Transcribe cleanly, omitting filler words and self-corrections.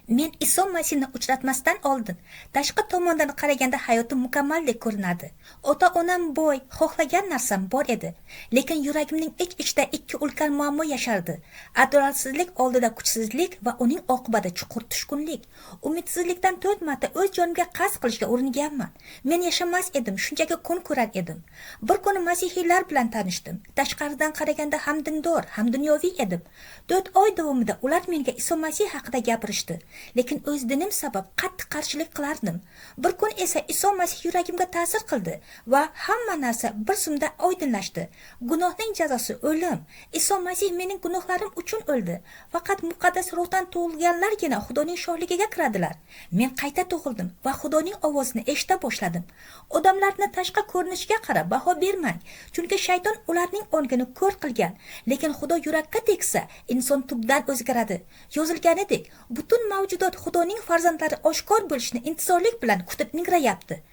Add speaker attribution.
Speaker 1: Men Iso Masihni uchratmasdan oldin tashqi tomondan qaraganda hayotim mukammaldek ko'rinardi. Ota-onam boy, xohlagan narsam bor edi. Lekin yuragimning ich-ichida ikki ulkan muammo yashardi. Adolatsizlik oldida kuchsizlik va uning oqibatida chuqur tushkunlik. Umidsizlikdan 4 marta o'z jonimga qasd qilishga uringanman. Men yashamas edim, shunchaki kun ko'rar edim. Bir kuni masihiylar bilan tanishdim. Tashqaridan qaraganda ham dindor, ham dunyoviy edim. 4 oy davomida ular menga Iso Masih haqida gapirishdi. Lekin o'z dinim sabab qattiq qarshilik qilardim. Bir kun esa Iso Masih yuragimga ta'sir qildi va hamma narsa bir zumda oydinlashdi. Gunohning jazosi o'lim. Iso Masih mening gunohlarim uchun o'ldi. Faqat muqaddas ruhdan tug'ilganlargina Xudoning shohligiga kiradilar. Men qayta tug'ildim va Xudoning ovozini eshita boshladim. Odamlarni tashqi ko'rinishiga qarab baho bermang, chunki shayton ularning ongini ko'r qilgan. Lekin Xudo yurakka tegsa, inson tubdan o'zgaradi. Yozilganidek, butun mavjudot Xudoning farzandlari oshkor bo'lishini intizorlik bilan kutib ingrayapti.